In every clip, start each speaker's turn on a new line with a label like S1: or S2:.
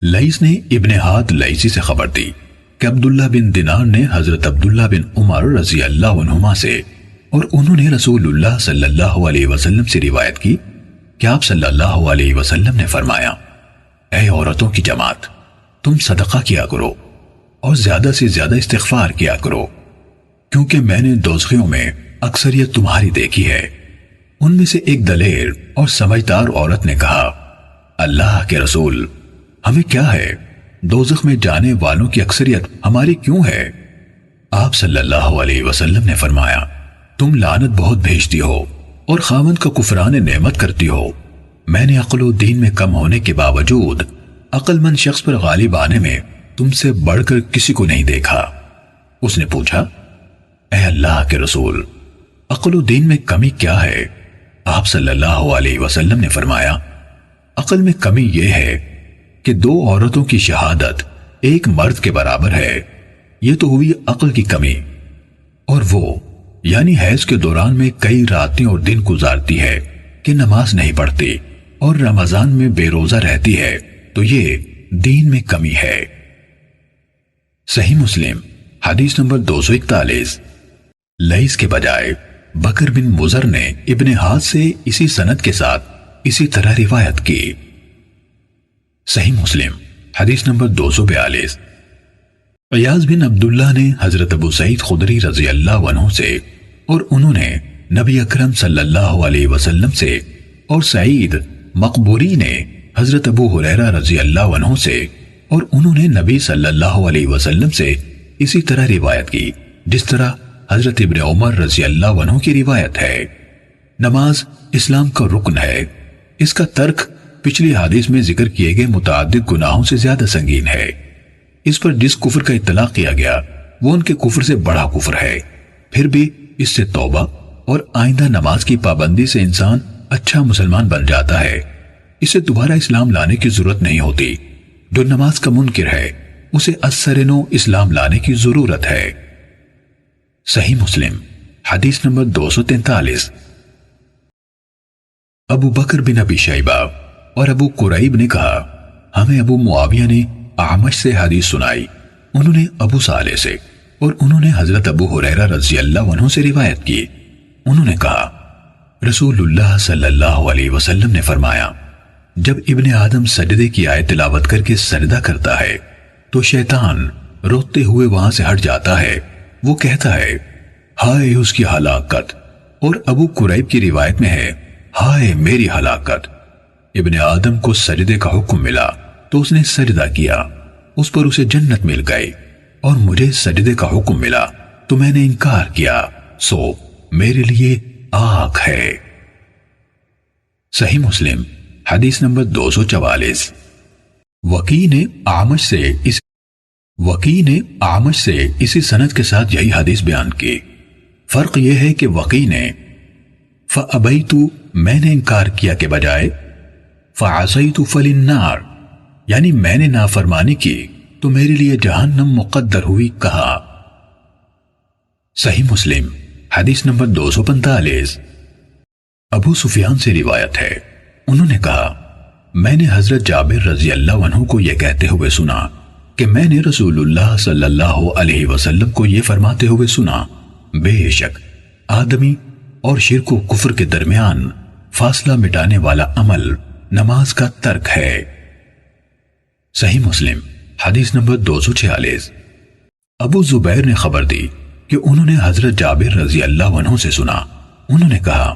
S1: لئیس نے ابن ہاد لئیسی سے خبر دی کہ عبداللہ بن دینار نے حضرت عبداللہ بن عمر رضی اللہ عنہما سے اور انہوں نے رسول اللہ صلی اللہ علیہ وسلم سے روایت کی کہ آپ صلی اللہ علیہ وسلم نے فرمایا، اے عورتوں کی جماعت، تم صدقہ کیا کرو اور زیادہ سے زیادہ استغفار کیا کرو، کیونکہ میں نے دوزخیوں میں اکثریت تمہاری دیکھی ہے۔ ان میں سے ایک دلیر اور سمجھدار عورت نے کہا، اللہ کے رسول، ہمیں کیا ہے؟ دوزخ میں جانے والوں کی اکثریت ہماری کیوں ہے؟ آپ صلی اللہ علیہ وسلم نے فرمایا، تم لعنت بہت بھیجتی ہو اور خاوند کا کفران نعمت کرتی ہو۔ میں نے عقل و دین میں کم ہونے کے باوجود عقل مند شخص پر غالب آنے میں تم سے بڑھ کر کسی کو نہیں دیکھا۔ اس نے پوچھا، اے اللہ کے رسول، عقل و دین میں کمی کیا ہے؟ آپ صلی اللہ علیہ وسلم نے فرمایا، عقل میں کمی یہ ہے کہ دو عورتوں کی شہادت ایک مرد کے برابر ہے، یہ تو ہوئی عقل کی کمی۔ اور وہ یعنی حیض کے دوران میں کئی راتیں اور دن گزارتی ہے کہ نماز نہیں پڑھتی اور رمضان میں بے روزہ رہتی ہے، تو یہ دین میں کمی ہے۔ صحیح مسلم حدیث نمبر 241۔ لئیس کے بجائے بکر بن مضر نے ابن ہاد سے اسی سند کے ساتھ اسی طرح روایت کی۔ صحیح مسلم حدیث نمبر 242۔ عیاض بن عبداللہ نے حضرت ابو سعید خدری رضی اللہ عنہ سے اور انہوں نے نبی اکرم صلی اللہ علیہ وسلم سے، اور سعید مقبوری نے حضرت ابو ہریرہ رضی اللہ عنہ سے اور انہوں نے نبی صلی اللہ علیہ وسلم سے اسی طرح روایت کی جس طرح حضرت ابن عمر رضی اللہ عنہ کی روایت ہے۔ نماز اسلام کا رکن ہے، اس کا ترک پچھلی حدیث میں ذکر کیے گئے متعدد گناہوں سے زیادہ سنگین ہے۔ اس پر جس کفر کا اطلاق کیا گیا وہ ان کے کفر سے بڑا کفر ہے۔ پھر بھی اس سے توبہ اور آئندہ نماز کی پابندی سے انسان اچھا مسلمان بن جاتا ہے، اسے دوبارہ اسلام لانے کی ضرورت نہیں ہوتی۔ جو نماز کا منکر ہے اسے اثر نو اسلام لانے کی ضرورت ہے۔ صحیح مسلم حدیث نمبر 243۔ ابو بکر بن ابی شیبہ اور ابو قریب نے کہا، ہمیں ابو معاویہ نے اعمش سے حدیث سنائی، انہوں نے ابو صالح سے اور انہوں نے حضرت ابو ہریرہ رضی اللہ عنہ سے روایت کی۔ انہوں نے کہا، رسول اللہ صلی اللہ علیہ وسلم نے فرمایا، جب ابن آدم سجدے کی آیت تلاوت کر کے سجدہ کرتا ہے تو شیطان روتے ہوئے وہاں سے ہٹ جاتا ہے، وہ کہتا ہے، ہائے اس کی ہلاکت، اور ابو قریب کی روایت میں ہے، ہائے میری ہلاکت۔ ابن آدم کو سجدے کا حکم ملا تو اس نے سجدہ کیا، اس پر اسے جنت مل گئی، اور مجھے سجدے کا حکم ملا تو میں نے انکار کیا، سو میرے لیے آگ ہے۔ صحیح مسلم حدیث نمبر 244۔ وکی نے اعمش سے اسی سند کے ساتھ یہی حدیث بیان کی۔ فرق یہ ہے کہ وکی نے فَأَبَيْتُ میں نے انکار کیا کے بجائے فَعَصَيْتُ فَلِلنَّارِ یعنی میں نے نافرمانی کی تو میرے لیے جہنم مقدر ہوئی کہا۔ صحیح مسلم حدیث نمبر 245۔ ابو سفیان سے روایت ہے، انہوں نے کہا، میں نے حضرت جابر رضی اللہ عنہ کو یہ کہتے ہوئے سنا کہ میں نے رسول اللہ صلی اللہ علیہ وسلم کو یہ فرماتے ہوئے سنا، بے شک آدمی اور شرک و کفر کے درمیان فاصلہ مٹانے والا عمل نماز کا ترک ہے۔ صحیح مسلم حدیث نمبر 246۔ ابو زبیر نے خبر دی کہ انہوں نے حضرت جابر رضی اللہ عنہ سے سنا، انہوں نے کہا،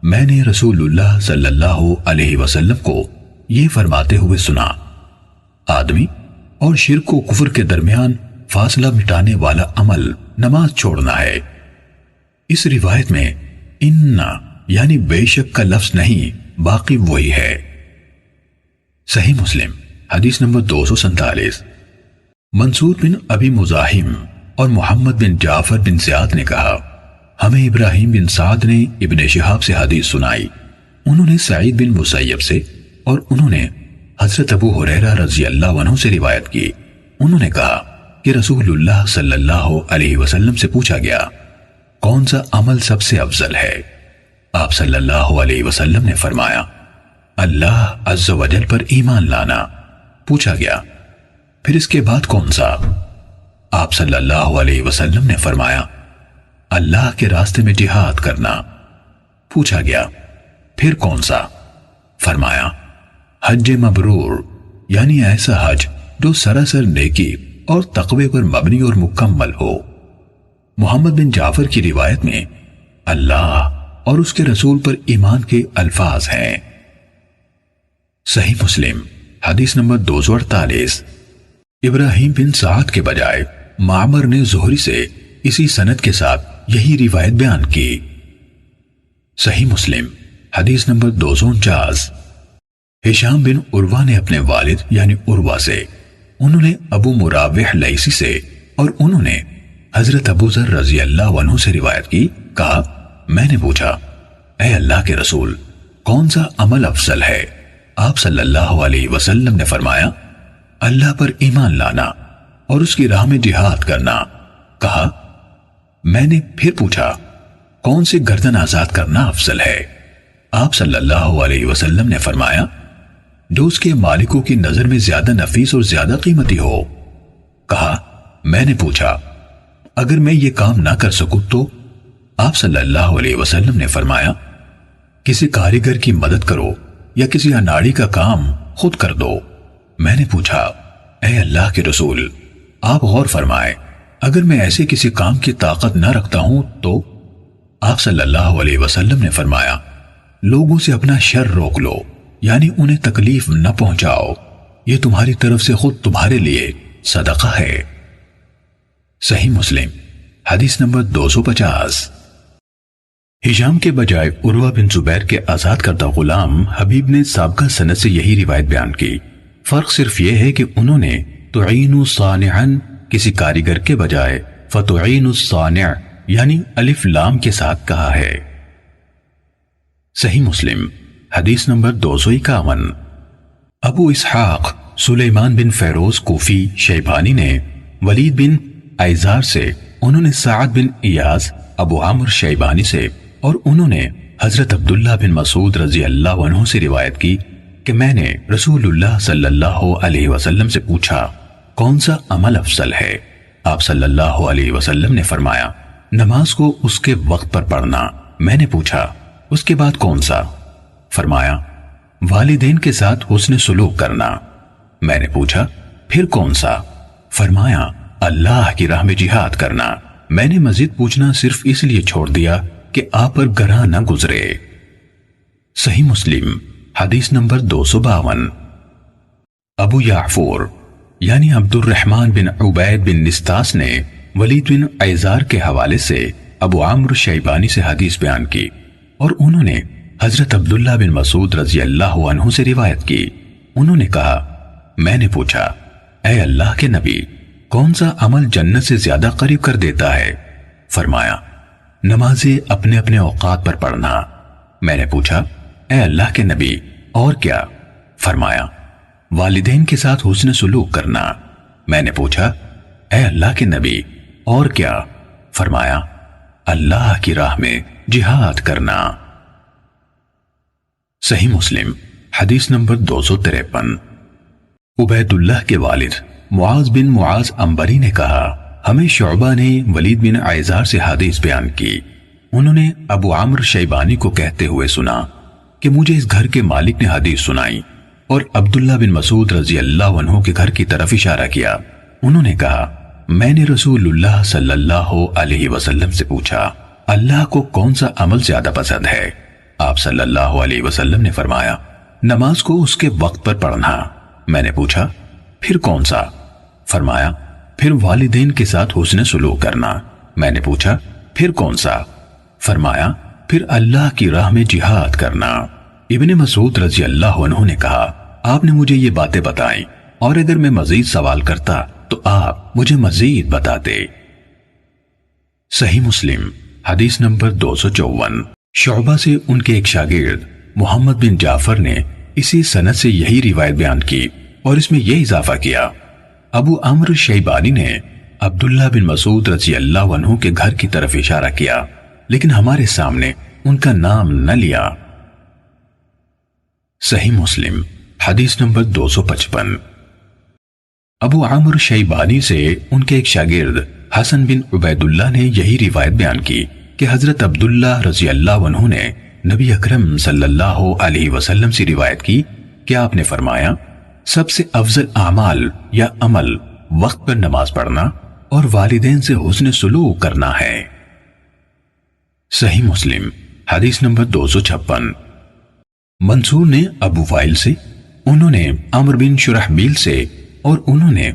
S1: میں نے رسول اللہ صلی اللہ علیہ وسلم کو یہ فرماتے ہوئے سنا، آدمی اور شرک و کفر کے درمیان فاصلہ مٹانے والا عمل نماز چھوڑنا ہے۔ اس روایت میں ان یعنی بے شک کا لفظ نہیں، باقی وہی ہے۔ صحیح مسلم حدیث نمبر 247۔ منصور بن ابی مزاحم اور محمد بن جعفر بن زیاد نے کہا، ہمیں ابراہیم بن سعد نے ابن شہاب سے حدیث سنائی، انہوں نے سعید بن مسیب سے اور انہوں نے حضرت ابو ہریرہ رضی اللہ عنہ سے روایت کی۔ انہوں نے کہا کہ رسول اللہ صلی اللہ علیہ وسلم سے پوچھا گیا، کون سا عمل سب سے افضل ہے؟ آپ صلی اللہ علیہ وسلم نے فرمایا، اللہ عز و جل پر ایمان لانا، پوچھا گیا پھر اس کے بعد کون سا؟ آپ صلی اللہ علیہ وسلم نے فرمایا اللہ کے راستے میں جہاد کرنا۔ پوچھا گیا پھر کون سا؟ فرمایا حج مبرور، یعنی ایسا حج جو سراسر نیکی اور تقوی پر مبنی اور مکمل ہو۔ محمد بن جعفر کی روایت میں اللہ اور اس کے رسول پر ایمان کے الفاظ ہیں۔ صحیح مسلم حدیث نمبر 248۔ ابراہیم بن سعد کے بجائے معمر نے زہری سے اسی سند کے ساتھ یہی روایت بیان کی۔ صحیح مسلم حدیث نمبر 249۔ ہشام بن عروہ نے اپنے والد یعنی عروہ سے، انہوں نے ابو مراوح لیثی سے اور انہوں نے حضرت ابو ذر رضی اللہ عنہ سے روایت کی، کہا میں نے پوچھا اے اللہ کے رسول کون سا عمل افضل ہے؟ آپ صلی اللہ علیہ وسلم نے فرمایا اللہ پر ایمان لانا اور اس کی راہ میں جہاد کرنا۔ کہا میں نے پھر پوچھا کون سی گردن آزاد کرنا افضل ہے؟ آپ صلی اللہ علیہ وسلم نے فرمایا جو اس کے مالکوں کی نظر میں زیادہ نفیس اور زیادہ قیمتی ہو۔ کہا میں نے پوچھا اگر میں یہ کام نہ کر سکوں تو؟ آپ صلی اللہ علیہ وسلم نے فرمایا کسی کاریگر کی مدد کرو یا کسی اناڑی کا کام خود کر دو۔ میں نے پوچھا اے اللہ کے رسول آپ غور فرمائے اگر میں ایسے کسی کام کی طاقت نہ رکھتا ہوں تو؟ آپ صلی اللہ علیہ وسلم نے فرمایا لوگوں سے اپنا شر روک لو، یعنی انہیں تکلیف نہ پہنچاؤ، یہ تمہاری طرف سے خود تمہارے لیے صدقہ ہے۔ صحیح مسلم حدیث نمبر 250۔ ہشام کے بجائے عروہ بن زبیر کے آزاد کردہ غلام حبیب نے سابقہ سند سے یہی روایت بیان کی۔ فرق صرف یہ ہے کہ انہوں نے تعین صانعا کسی کاریگر کے بجائے فتعین الصانع یعنی الف لام کے ساتھ کہا ہے۔ صحیح مسلم حدیث نمبر 251۔ ابو اسحاق سلیمان بن فیروز کوفی شیبانی نے ولید بن ایزار سے، انہوں نے سعد بن ایاز ابو عمرو شیبانی سے اور انہوں نے حضرت عبداللہ بن مسعود رضی اللہ عنہ سے روایت کی کہ میں نے رسول اللہ صلی اللہ علیہ وسلم سے پوچھا کون سا عمل افضل ہے؟ آپ صلی اللہ علیہ وسلم نے فرمایا نماز کو اس کے وقت پر پڑھنا۔ میں نے پوچھا اس کے بعد کون سا؟ فرمایا والدین کے ساتھ حسن سلوک کرنا۔ میں نے پوچھا پھر کون سا؟ فرمایا اللہ کی راہ میں جہاد کرنا۔ میں نے مزید پوچھنا صرف اس لیے چھوڑ دیا کہ آپ پر گراں نہ گزرے۔ صحیح مسلم حدیث نمبر 252۔ ابو یعفور یعنی عبد الرحمن بن عبید بن نستاس نے ولید بن ایزار کے حوالے سے ابو عمرو شیبانی سے حدیث بیان کی اور انہوں نے حضرت عبداللہ بن مسعود رضی اللہ عنہ سے روایت کی۔ انہوں نے کہا میں نے پوچھا اے اللہ کے نبی کون سا عمل جنت سے زیادہ قریب کر دیتا ہے؟ فرمایا نمازیں اپنے اپنے اوقات پر پڑھنا۔ میں نے پوچھا اے اللہ کے نبی اور کیا؟ فرمایا والدین کے ساتھ حسن سلوک کرنا۔ میں نے پوچھا اے اللہ کے نبی اور کیا؟ فرمایا اللہ کی راہ میں جہاد کرنا۔ صحیح مسلم حدیث نمبر 253۔ عبید اللہ کے والد معاذ بن معاذ عنبری نے کہا ہمیں شعبہ نے ولید بن ایزار سے حدیث بیان کی۔ انہوں نے ابو عمرو شیبانی کو کہتے ہوئے سنا کہ مجھے اس گھر کے مالک نے حدیث سنائی اور عبداللہ بن مسعود رضی اللہ عنہ کے گھر کی طرف اشارہ کیا۔ انہوں نے کہا میں نے رسول اللہ صلی اللہ علیہ وسلم سے پوچھا اللہ کو کون سا عمل زیادہ پسند ہے؟ آپ صلی اللہ علیہ وسلم نے فرمایا نماز کو اس کے وقت پر پڑھنا۔ میں نے پوچھا پھر کون سا؟ فرمایا پھر والدین کے ساتھ حسن سلوک کرنا۔ میں نے پوچھا پھر کون سا؟ فرمایا پھر اللہ کی راہ میں جہاد کرنا۔ ابن مسعود رضی اللہ عنہ نے کہا آپ نے مجھے یہ باتیں بتائیں اور اگر میں مزید سوال کرتا تو آپ مجھے مزید بتاتے۔ صحیح مسلم حدیث نمبر 254۔ شعبہ سے ان کے ایک شاگرد محمد بن جعفر نے اسی سند سے یہی روایت بیان کی اور اس میں یہ اضافہ کیا ابو عمرو شیبانی نے عبداللہ بن مسعود رضی اللہ عنہ کے گھر کی طرف اشارہ کیا لیکن ہمارے سامنے ان کا نام نہ لیا۔ صحیح مسلم حدیث نمبر 255۔ ابو عمرو شیبانی سے ان کے ایک شاگرد حسن بن عبید اللہ نے یہی روایت بیان کی کہ حضرت عبداللہ رضی اللہ عنہ نے نبی اکرم صلی اللہ علیہ وسلم سے روایت کی کہ آپ نے فرمایا سب سے افضل اعمال یا عمل وقت پر نماز پڑھنا اور والدین سے حسن سلوک کرنا ہے۔ صحیح مسلم حدیث نمبر 256۔ منصور نے ابو وائل سے، انہوں نے عمر بن شرحبیل سے اور انہوں نے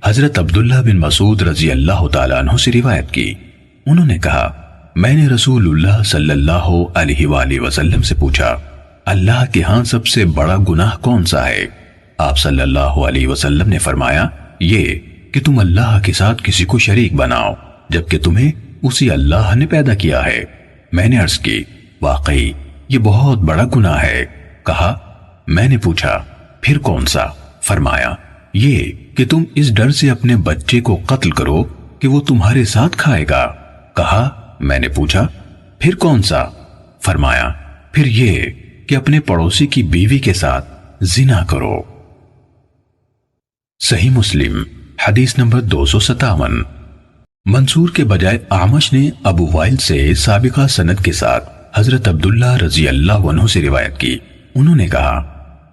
S1: حضرت عبداللہ بن مسعود رضی اللہ تعالیٰ عنہ سے روایت کی، انہوں نے کہا میں نے رسول اللہ صلی اللہ علیہ وآلہ وسلم سے پوچھا اللہ کے ہاں سب سے بڑا گناہ کون سا ہے؟ آپ صلی اللہ علیہ وسلم نے فرمایا یہ کہ تم اللہ کے ساتھ کسی کو شریک بناؤ جبکہ تمہیں اسی اللہ نے پیدا کیا ہے۔ میں نے عرض کی واقعی یہ بہت بڑا گناہ ہے۔ کہا میں نے پوچھا پھر کون سا؟ فرمایا یہ کہ تم اس ڈر سے اپنے بچے کو قتل کرو کہ وہ تمہارے ساتھ کھائے گا۔ کہا میں نے پوچھا پھر کون سا؟ فرمایا پھر یہ کہ اپنے پڑوسی کی بیوی کے ساتھ زنا کرو۔ صحیح مسلم حدیث نمبر 257۔ منصور کے بجائے اعمش نے ابو وائل سے سابقہ سند کے ساتھ حضرت عبداللہ رضی اللہ عنہ سے روایت کی، انہوں نے کہا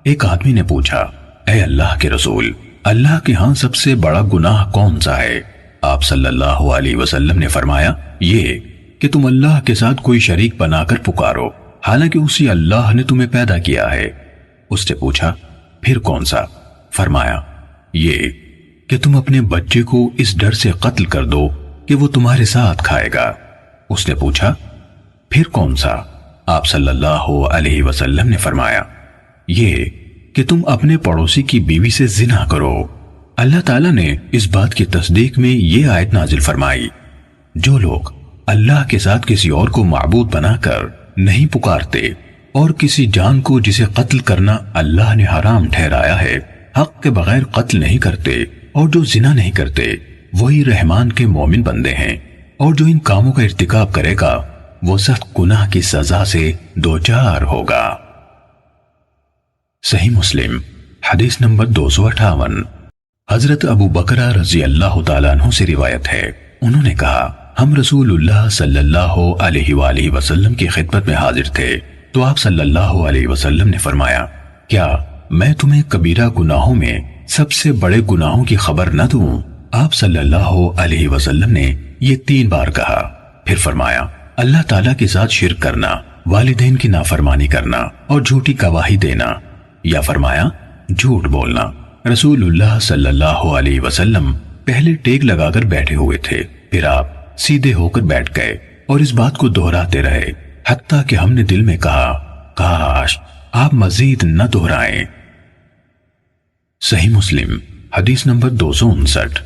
S1: ایک آدمی نے پوچھا اے اللہ کے رسول اللہ کے ہاں سب سے بڑا گناہ کون سا ہے؟ آپ صلی اللہ علیہ وسلم نے فرمایا یہ کہ تم اللہ کے ساتھ کوئی شریک بنا کر پکارو حالانکہ اسی اللہ نے تمہیں پیدا کیا ہے۔ اس نے پوچھا پھر کون سا؟ فرمایا یہ کہ تم اپنے بچے کو اس ڈر سے قتل کر دو کہ وہ تمہارے ساتھ کھائے گا۔ اس نے پوچھا پھر کون سا؟ آپ صلی اللہ علیہ وسلم نے فرمایا یہ کہ تم اپنے پڑوسی کی بیوی سے زنا کرو۔ اللہ تعالیٰ نے اس بات کی تصدیق میں یہ آیت نازل فرمائی جو لوگ اللہ کے ساتھ کسی اور کو معبود بنا کر نہیں پکارتے اور کسی جان کو جسے قتل کرنا اللہ نے حرام ٹھہرایا ہے حق کے بغیر قتل نہیں کرتے اور جو زنا نہیں کرتے وہی رحمان کے مومن بندے ہیں، اور جو ان کاموں کا ارتکاب کرے گا وہ سخت گناہ کی سزا سے دوچار ہوگا۔ صحیح مسلم حدیث نمبر 258۔ حضرت ابو بکرہ رضی اللہ تعالیٰ عنہ سے روایت ہے، انہوں نے کہا ہم رسول اللہ صلی اللہ علیہ وآلہ وسلم کی خدمت میں حاضر تھے تو آپ صلی اللہ علیہ وسلم نے فرمایا کیا میں تمہیں کبیرہ گناہوں میں سب سے بڑے گناہوں کی خبر نہ دوں؟ آپ صلی اللہ علیہ وسلم نے یہ 3 بار کہا، پھر فرمایا اللہ تعالیٰ کے ساتھ شرک کرنا، والدین کی نافرمانی کرنا اور جھوٹی گواہی دینا، یا فرمایا جھوٹ بولنا۔ رسول اللہ صلی اللہ علیہ وسلم پہلے ٹیک لگا کر بیٹھے ہوئے تھے، پھر آپ سیدھے ہو کر بیٹھ گئے اور اس بات کو دہراتے رہے حتیٰ کہ ہم نے دل میں کہا کاش آپ مزید نہ دہرائیں۔ صحیح مسلم حدیث نمبر 259۔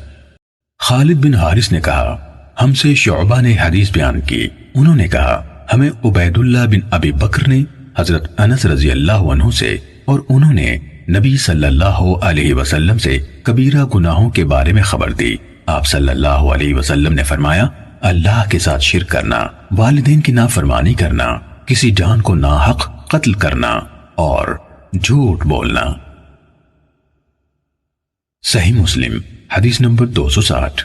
S1: خالد بن حارث نے کہا ہم سے شعبہ نے حدیث بیان کی، انہوں نے کہا ہمیں عبید اللہ بن ابی بکر نے حضرت انس رضی اللہ عنہ سے اور انہوں نے نبی صلی اللہ علیہ وسلم سے کبیرہ گناہوں کے بارے میں خبر دی۔ آپ صلی اللہ علیہ وسلم نے فرمایا اللہ کے ساتھ شرک کرنا، والدین کی نافرمانی کرنا، کسی جان کو ناحق قتل کرنا اور جھوٹ بولنا۔ صحیح مسلم حدیث نمبر 260۔